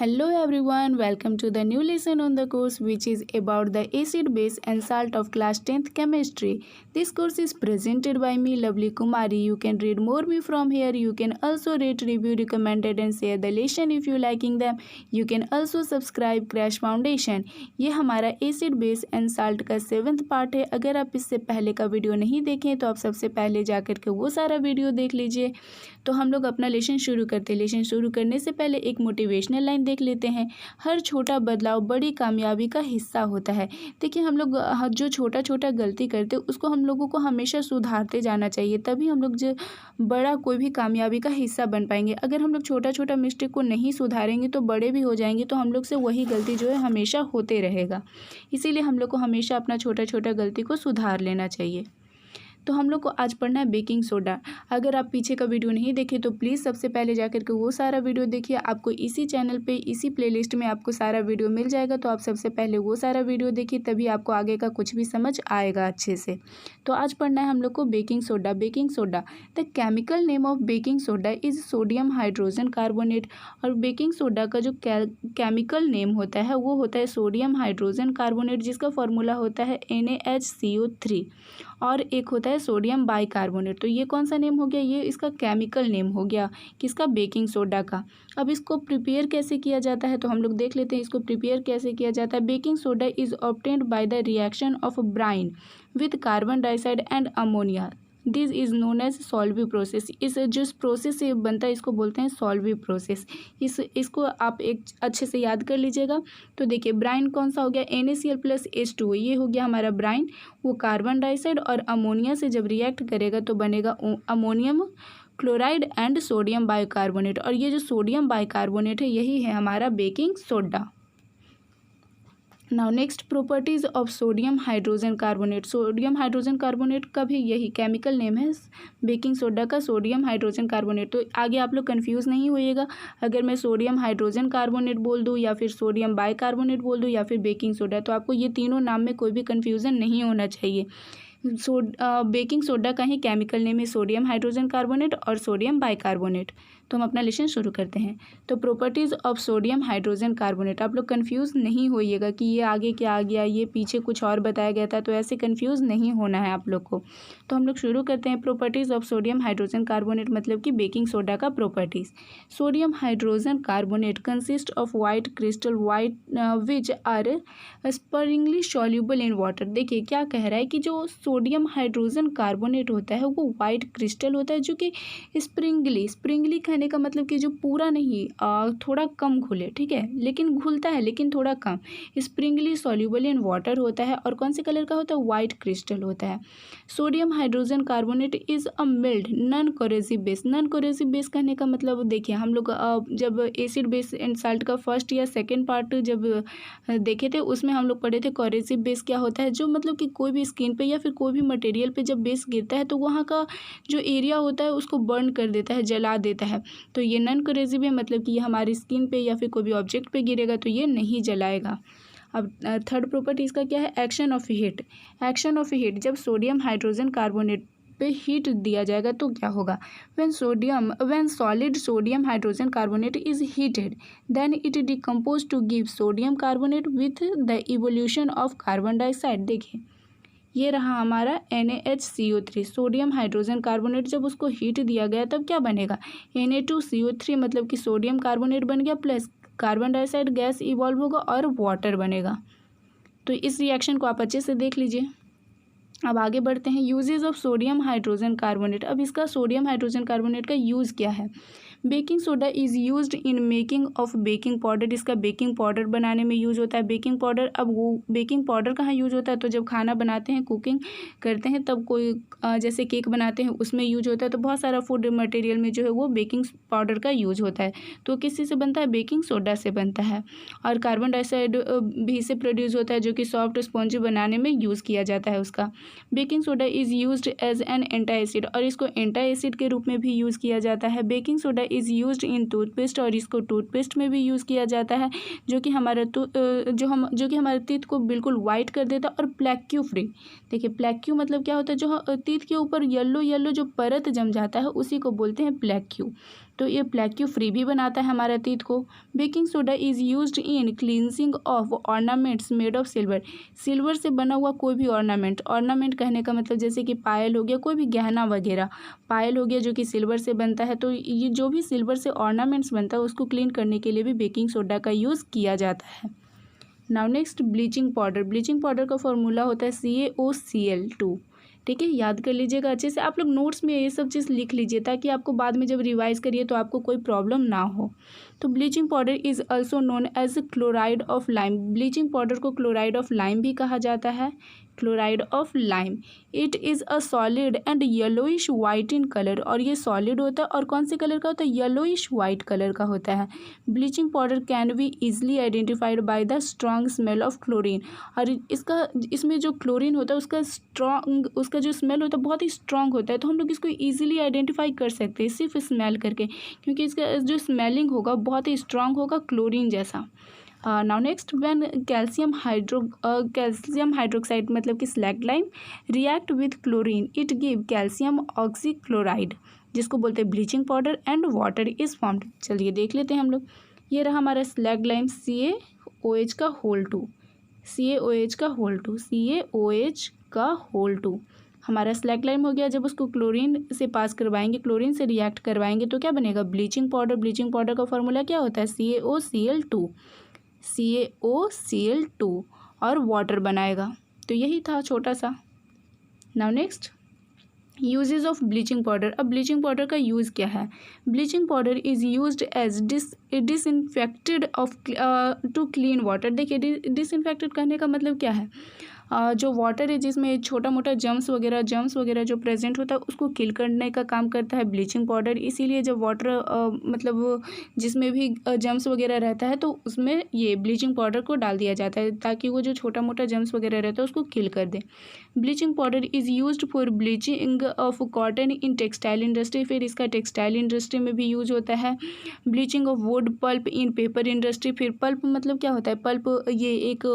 Hello everyone, welcome to the new lesson on the course which is about the acid, base and salt of class 10th chemistry. This course is presented by me Lovely Kumari. You can read more me from here. You can also rate, review, recommended and share the lesson if you liking them. You can also subscribe Crash Foundation. ये हमारा acid, base and salt का 7th part है. अगर आप इससे पहले का video नहीं देखें तो आप सबसे पहले जाकर के वो सारा वीडियो देख लीजिए. तो हम लोग अपना लेसन शुरू करते हैं. लेसन शुरू करने से पहले एक मोटिवेशनल लाइन देख लेते हैं. हर छोटा बदलाव बड़ी कामयाबी का हिस्सा होता है. देखिए हम लोग जो छोटा छोटा गलती करते हैं उसको हम लोगों को हमेशा सुधारते जाना चाहिए, तभी हम लोग जो बड़ा कोई भी कामयाबी का हिस्सा बन पाएंगे. अगर हम लोग छोटा छोटा मिस्टेक को नहीं सुधारेंगे तो बड़े भी हो जाएंगे, तो हम लोग से वही गलती जो है हमेशा होते रहेगा. इसीलिए हम लोग को हमेशा अपना छोटा छोटा गलती को सुधार लेना चाहिए. तो हम लोग को आज पढ़ना है बेकिंग सोडा. अगर आप पीछे का वीडियो नहीं देखे तो प्लीज़ सबसे पहले जाकर के वो सारा वीडियो देखिए. आपको इसी चैनल पे इसी प्लेलिस्ट में आपको सारा वीडियो मिल जाएगा. तो आप सबसे पहले वो सारा वीडियो देखिए, तभी आपको आगे का कुछ भी समझ आएगा अच्छे से. तो आज पढ़ना है हम लोग को baking soda. Baking soda, the chemical name of baking soda is sodium hydrogen carbonate. और बेकिंग सोडा का जो केमिकल नेम होता है वो होता है सोडियम हाइड्रोजन कार्बोनेट, जिसका फॉर्मूला होता है NaHCO3, और एक होता है सोडियम बाइकार्बोनेट. तो ये कौन सा नेम हो गया? ये इसका केमिकल नेम हो गया किसका? बेकिंग सोडा का. अब इसको प्रिपेयर कैसे किया जाता है तो हम लोग देख लेते हैं इसको प्रिपेयर कैसे किया जाता है. Baking soda is obtained by the reaction of brine with carbon dioxide and ammonia. This is known as Solvay process. इस जिस प्रोसेस से बनता है इसको बोलते हैं सॉल्वी प्रोसेस. इसको आप एक अच्छे से याद कर लीजिएगा. तो देखिए ब्राइन कौन सा हो गया? NaCl+H2O. ये हो गया हमारा ब्राइन. वो कार्बन डाइऑक्साइड और अमोनिया से जब रिएक्ट करेगा तो बनेगा ammonium chloride and sodium bicarbonate. और ये जो सोडियम बाइकार्बोनेट है यही है हमारा baking soda. Now next properties of sodium hydrogen carbonate. Sodium hydrogen carbonate का भी यही केमिकल नेम है बेकिंग सोडा का, सोडियम हाइड्रोजन कार्बोनेट. तो आगे आप लोग कंफ्यूज नहीं होइएगा. अगर मैं सोडियम हाइड्रोजन कार्बोनेट बोल दूँ या फिर सोडियम बाइकार्बोनेट बोल दूँ या फिर बेकिंग सोडा, तो आपको ये तीनों नाम में कोई भी कन्फ्यूज़न नहीं होना चाहिए. बेकिंग सोडा का ही केमिकल नेम है सोडियम हाइड्रोजन कार्बोनेट और सोडियम बाइकार्बोनेट. तो हम अपना लेसन शुरू करते हैं. तो properties of sodium hydrogen carbonate. आप लोग कंफ्यूज नहीं होइएगा कि ये आगे क्या आ गया, ये पीछे कुछ और बताया गया था, तो ऐसे कंफ्यूज नहीं होना है आप लोग को. तो हम लोग शुरू करते हैं. Properties of sodium hydrogen carbonate मतलब कि बेकिंग सोडा का properties. Sodium hydrogen carbonate consist of white crystal white which are sparingly soluble in water. देखिए क्या कह रहा है कि जो सोडियम हाइड्रोजन कार्बोनेट होता है वो वाइट क्रिस्टल होता है जो कि स्प्रिंगली कहने का मतलब कि जो पूरा नहीं थोड़ा कम घुले, ठीक है, लेकिन घुलता है लेकिन थोड़ा कम. स्प्रिंगली सॉल्यूबल इन वाटर होता है और कौन से कलर का होता है? वाइट क्रिस्टल होता है. Sodium hydrogen carbonate is a mild non corrosive base. Non corrosive base कहने का मतलब देखिए हम लोग जब एसिड बेस एंड साल्ट का फर्स्ट या सेकेंड पार्ट जब देखे थे उसमें हम लोग पढ़े थे कोरेसिव बेस क्या होता है. जो मतलब कि कोई भी स्किन पे या फिर कोई भी मटेरियल पे जब बेस गिरता है तो वहाँ का जो एरिया होता है उसको बर्न कर देता है, जला देता है. तो ये नॉन कोरेसिव है, मतलब कि ये हमारी स्किन पे या फिर कोई भी ऑब्जेक्ट पे गिरेगा तो ये नहीं जलाएगा. अब थर्ड प्रॉपर्टी इसका क्या है? Action of heat. Action of heat, जब सोडियम हाइड्रोजन कार्बोनेट पे हीट दिया जाएगा तो क्या होगा? when solid sodium hydrogen carbonate is heated then it decompose to give sodium carbonate with the evolution of carbon dioxide. देखिए ये रहा हमारा NaHCO3 सोडियम हाइड्रोजन कार्बोनेट. जब उसको हीट दिया गया तब क्या बनेगा? Na2CO3 मतलब कि सोडियम कार्बोनेट बन गया plus carbon dioxide gas evolve होगा और वाटर बनेगा. तो इस रिएक्शन को आप अच्छे से देख लीजिए. अब आगे बढ़ते हैं. Uses of sodium hydrogen carbonate. अब इसका सोडियम हाइड्रोजन कार्बोनेट का यूज़ क्या है? Baking soda is used in making of baking powder. इसका बेकिंग पाउडर बनाने में यूज़ होता है. बेकिंग पाउडर, अब वो बेकिंग पाउडर कहाँ यूज होता है? तो जब खाना बनाते हैं, कुकिंग करते हैं, तब कोई जैसे केक बनाते हैं उसमें यूज होता है. तो बहुत सारा फूड मटेरियल में जो है वो बेकिंग पाउडर का यूज होता है. तो किस चीज़ से बनता है? बेकिंग सोडा से बनता है. और कार्बन डाइऑक्साइड भी इससे प्रोड्यूस होता है जो कि सॉफ्ट स्पॉन्ज बनाने में यूज़ किया जाता है उसका. Baking soda is used as an anti acid, और इसको एंटी एसिड के रूप में भी यूज़ किया जाता है. Baking soda is used in toothpaste, और इसको टूथपेस्ट में भी यूज़ किया जाता है, जो कि हमारे हमारे टीथ को बिल्कुल वाइट कर देता है। और प्लेक्यू फ्री, देखिए प्लेक्यू मतलब क्या होता है, जो टीथ के ऊपर येलो येलो जो परत जम जाता है उसी को बोलते हैं प्लेक्यू। तो ये प्लेक्यू फ्री भी बनाता है हमारे टीथ को। Baking soda is used in cleansing of ornaments made of silver, silver से बना हुआ कोई भी ऑर्नामेंट, ऑर्नामेंट कहने का मतलब जैसे कि पायल हो गया, कोई भी गहना वगैरह, पायल हो गया जो कि सिल्वर से बनता है, तो ये जो भी सिल्वर से ऑर्नामेंट्स बनता है उसको क्लीन करने के लिए भी बेकिंग सोडा का यूज़ किया जाता है। Now next bleaching powder, bleaching powder का फॉर्मूला होता है CaOCl2। ठीक है, याद कर लीजिएगा अच्छे से, आप लोग नोट्स में ये सब चीज़ लिख लीजिए ताकि आपको बाद में जब रिवाइज करिए तो आपको कोई प्रॉब्लम ना हो। तो bleaching powder is also known as chloride of lime, bleaching powder को क्लोराइड ऑफ लाइम भी कहा जाता है, chloride of lime. It is a solid and yellowish white in colour, और ये सॉलिड होता है और कौन से कलर का होता है, येलोइश वाइट कलर का होता है। Bleaching powder can be easily identified by the strong smell of chlorine, और इसमें जो क्लोरीन होता है उसका जो स्मेल होता है बहुत ही स्ट्रॉन्ग होता है, तो हम लोग इसको ईजिली आइडेंटिफाई कर सकते हैं सिर्फ स्मेल करके, क्योंकि इसका जो स्मेलिंग होगा बहुत ही स्ट्रॉन्ग होगा क्लोरीन जैसा। Now next, when calcium hydroxide मतलब कि slag lime react with chlorine it give calcium oxychloride, जिसको बोलते हैं bleaching powder, and water is formed. चलिए देख लेते हैं हम लोग। ये रहा हमारा स्लैग लाइम CaOH का होल 2, CaOH का होल 2 हमारा स्लैग लाइम हो गया। जब उसको क्लोरीन से पास करवाएंगे, क्लोरीन से रिएक्ट करवाएंगे तो क्या बनेगा, ब्लीचिंग पाउडर। ब्लीचिंग पाउडर का फॉर्मूला क्या होता है, CaOCl2 और वाटर बनाएगा। तो यही था छोटा सा। Now next, uses of bleaching powder. अब ब्लीचिंग पाउडर का यूज़ क्या है, bleaching powder is used as disinfected of to clean water. देखिए डिसइंफेक्टेड करने का मतलब क्या है, जो वाटर है जिसमें छोटा मोटा जम्स वगैरह जो प्रेजेंट होता है उसको किल करने का काम करता है ब्लीचिंग पाउडर। इसीलिए जब वाटर मतलब जिसमें भी जम्स वगैरह रहता है तो उसमें ये ब्लीचिंग पाउडर को डाल दिया जाता है ताकि वो जो छोटा मोटा जम्स वगैरह रहता है उसको किल कर दे। Bleaching powder is used for bleaching of cotton in textile industry, फिर इसका टेक्सटाइल इंडस्ट्री में भी यूज होता है। Bleaching of wood pulp in paper industry, फिर पल्प मतलब क्या होता है, पल्प ये एक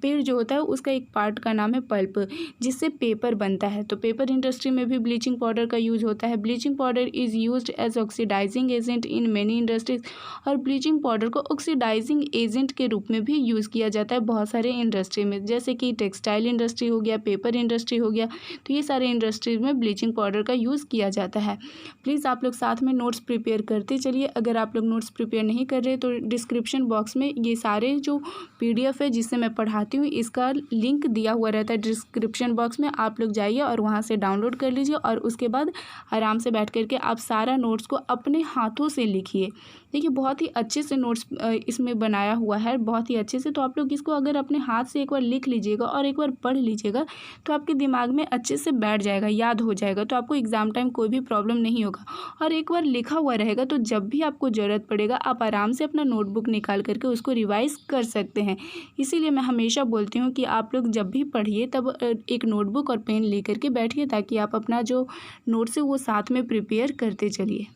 पेड़ जो होता है उसका एक पार्ट का नाम है पल्प, जिससे पेपर बनता है। तो पेपर इंडस्ट्री में भी ब्लीचिंग पाउडर का यूज होता है। Bleaching powder is used as oxidising agent in many industries, और ब्लीचिंग पाउडर को ऑक्सीडाइजिंग एजेंट के रूप में भी यूज़ किया जाता है बहुत सारे इंडस्ट्री में, जैसे कि टेक्सटाइल इंडस्ट्री हो गया, पेपर इंडस्ट्री हो गया, तो ये सारे इंडस्ट्रीज में ब्लीचिंग पाउडर का यूज़ किया जाता है। प्लीज़ आप लोग साथ में नोट्स प्रिपेयर करते चलिए। अगर आप लोग नोट्स प्रिपेयर नहीं कर रहे तो डिस्क्रिप्शन बॉक्स में ये सारे जो PDF है जिससे मैं पढ़ाती हूँ इसका लिंक दिया हुआ रहता है डिस्क्रिप्शन बॉक्स में, आप लोग जाइए और वहाँ से डाउनलोड कर लीजिए, और उसके बाद आराम से बैठ करके आप सारा नोट्स को अपने हाथों से लिखिए। देखिए बहुत ही अच्छे से नोट्स इसमें बनाया हुआ है, बहुत ही अच्छे से। तो आप लोग इसको अगर अपने हाथ से एक बार लिख लीजिएगा और एक बार पढ़ लीजिएगा तो आपके दिमाग में अच्छे से बैठ जाएगा, याद हो जाएगा, तो आपको एग्ज़ाम टाइम कोई भी प्रॉब्लम नहीं होगा। और एक बार लिखा हुआ रहेगा तो जब भी आपको ज़रूरत पड़ेगा आप आराम से अपना नोटबुक निकाल करके उसको रिवाइज़ कर सकते हैं। इसीलिए मैं हमेशा बोलती हूँ कि आप लोग जब भी पढ़िए तब एक नोटबुक और पेन ले करके बैठिए ताकि आप अपना जो नोट्स है वो साथ में प्रिपेयर करते चलिए।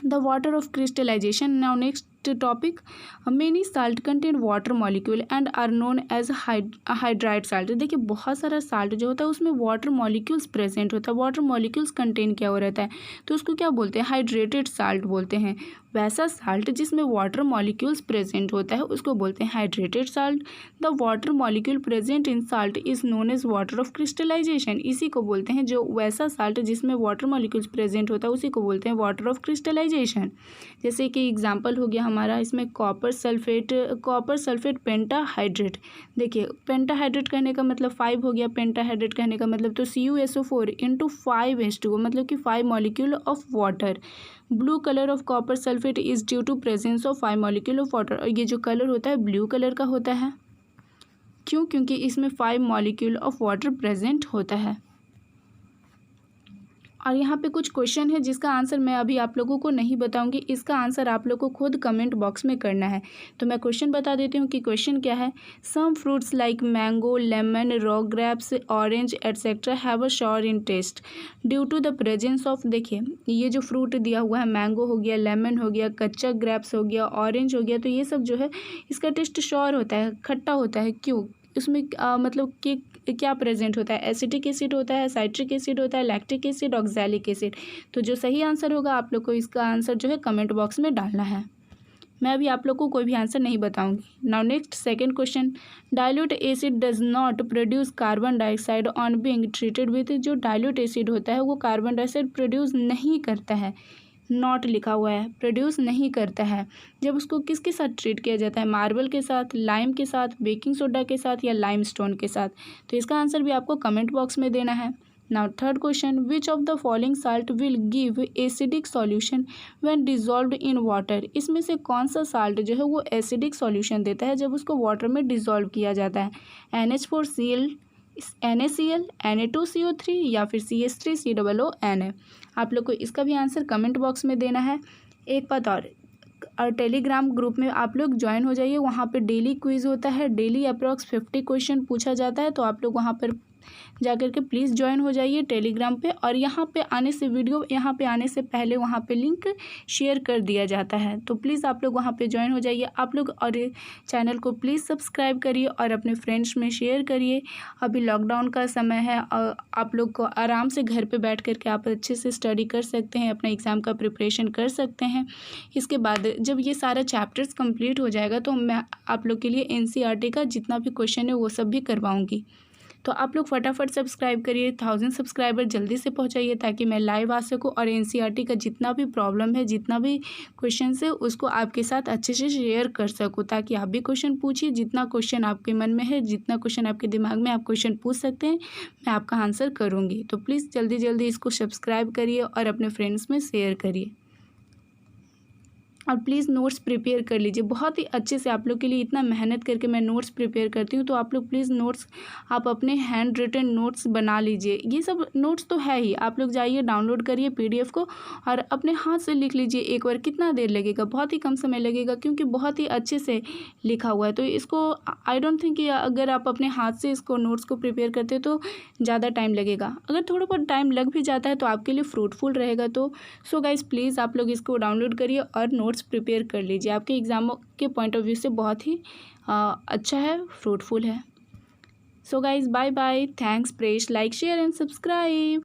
The water of crystallization. Now next topic, many salt contain water molecule and are known as hydride salt। देखिए बहुत सारा साल्ट जो होता है उसमें वाटर मॉलिक्यूल्स प्रेजेंट होता है। वाटर मॉलिक्यूल्स कंटेन क्या हो रहता है तो उसको क्या बोलते हैं, हाइड्रेटेड साल्ट बोलते हैं। वैसा साल्ट जिसमें वाटर मॉलिक्यूल्स प्रेजेंट होता है उसको बोलते हैं hydrated salt. The water molecule present in salt is known as water of crystallisation. इसी को बोलते हैं, जो वैसा साल्ट जिसमें वाटर मॉलिक्यूल्स प्रेजेंट होता है उसी को बोलते हैं वाटर ऑफ क्रिस्टलाइजेशन। जैसे कि एग्जांपल हो गया हमारा इसमें कॉपर सल्फेट पेंटाहाइड्रेट। देखिए पेंटाहाइड्रेट कहने का मतलब 5 हो गया, पेंटाहाइड्रेट कहने का मतलब तो CuSO4 × 5H2O मतलब कि 5 molecule of water. Blue colour of copper sulphate is due to presence of 5 molecule of water. और ये जो कलर होता है ब्लू कलर का होता है, क्यों, क्योंकि इसमें 5 मॉलिक्यूल ऑफ वाटर प्रेजेंट होता है। और यहाँ पे कुछ क्वेश्चन है जिसका आंसर मैं अभी आप लोगों को नहीं बताऊंगी, इसका आंसर आप लोग को खुद कमेंट बॉक्स में करना है। तो मैं क्वेश्चन बता देती हूँ कि क्वेश्चन क्या है। Some fruits like mango, lemon, raw grapes, orange etcetera have a sour in taste due to the presence of, देखिए ये जो फ्रूट दिया हुआ है, मैंगो हो गया, लेमन हो गया, कच्चा ग्रेप्स हो गया, ऑरेंज हो गया, तो ये सब जो है इसका टेस्ट शॉर होता है, खट्टा होता है। क्यों? उसमें मतलब कि क्या प्रेजेंट होता है? एसिटिक एसिड होता है, साइट्रिक एसिड होता है, लैक्टिक एसिड, ऑक्सैलिक एसिड। तो जो सही आंसर होगा आप लोग को इसका आंसर जो है कमेंट बॉक्स में डालना है। मैं अभी आप लोग को कोई भी आंसर नहीं बताऊंगी। Now next second question, dilute acid does not produce carbon dioxide on being treated with, जो डाइल्यूट एसिड होता है वो कार्बन डाइऑक्साइड प्रोड्यूस नहीं करता है, नॉट लिखा हुआ है, प्रोड्यूस नहीं करता है। जब उसको किसके साथ ट्रीट किया जाता है? मार्बल के साथ, लाइम के साथ, बेकिंग सोडा के साथ या लाइम स्टोन के साथ। तो इसका आंसर भी आपको कमेंट बॉक्स में देना है। Now third question, which of the following salt will give acidic solution when dissolved in water, इसमें से कौन सा साल्ट जो है वो एसिडिक सॉल्यूशन देता है जब उसको वाटर में डिजॉल्व किया जाता है? NH4Cl, NaCl, Na2CO3 या फिर CH3COONA। आप लोग को इसका भी आंसर कमेंट बॉक्स में देना है। एक बात और टेलीग्राम ग्रुप में आप लोग ज्वाइन हो जाइए, वहाँ पे डेली क्विज़ होता है, डेली अप्रॉक्स 50 क्वेश्चन पूछा जाता है। तो आप लोग वहाँ पर जाकर के प्लीज़ ज्वाइन हो जाइए टेलीग्राम पे। और यहाँ पे आने से यहाँ पे आने से पहले वहाँ पे लिंक शेयर कर दिया जाता है, तो प्लीज़ आप लोग वहाँ पे ज्वाइन हो जाइए आप लोग। और चैनल को प्लीज़ सब्सक्राइब करिए और अपने फ्रेंड्स में शेयर करिए। अभी लॉकडाउन का समय है और आप लोग को आराम से घर पे बैठ कर के आप अच्छे से स्टडी कर सकते हैं, अपना एग्ज़ाम का प्रिपरेशन कर सकते हैं। इसके बाद जब ये सारा चैप्टर्स कंप्लीट हो जाएगा तो मैं आप लोग के लिए NCERT का जितना भी क्वेश्चन है वो सब भी करवाऊँगी। तो आप लोग फटाफट सब्सक्राइब करिए, 1000 सब्सक्राइबर जल्दी से पहुंचाइए ताकि मैं लाइव आ सकूं और NCERT का जितना भी प्रॉब्लम है, जितना भी क्वेश्चन है उसको आपके साथ अच्छे से शेयर कर सकूं, ताकि आप भी क्वेश्चन पूछिए। जितना क्वेश्चन आपके मन में है, जितना क्वेश्चन आपके दिमाग में, आप क्वेश्चन पूछ सकते हैं, मैं आपका आंसर करूँगी। तो प्लीज़ जल्दी जल्दी इसको सब्सक्राइब करिए और अपने फ्रेंड्स में शेयर करिए। और प्लीज़ नोट्स प्रिपेयर कर लीजिए बहुत ही अच्छे से। आप लोग के लिए इतना मेहनत करके मैं नोट्स प्रिपेयर करती हूँ, तो आप लोग प्लीज़ नोट्स आप अपने हैंड रिटन नोट्स बना लीजिए। ये सब नोट्स तो है ही, आप लोग जाइए डाउनलोड करिए PDF को और अपने हाथ से लिख लीजिए एक बार। कितना देर लगेगा? बहुत ही कम समय लगेगा, क्योंकि बहुत ही अच्छे से लिखा हुआ है। तो इसको आई डोंट थिंक कि अगर आप अपने हाथ से इसको नोट्स को प्रिपेयर करते तो ज़्यादा टाइम लगेगा। अगर थोड़ा बहुत टाइम लग भी जाता है तो आपके लिए फ्रूटफुल रहेगा। तो सो गाइज़ प्लीज़ आप लोग इसको डाउनलोड करिए और नोट्स प्रिपेयर कर लीजिए। आपके एग्ज़ामों के पॉइंट ऑफ व्यू से बहुत ही अच्छा है, फ्रूटफुल है। So guys bye bye, thanks, press, like, share and subscribe.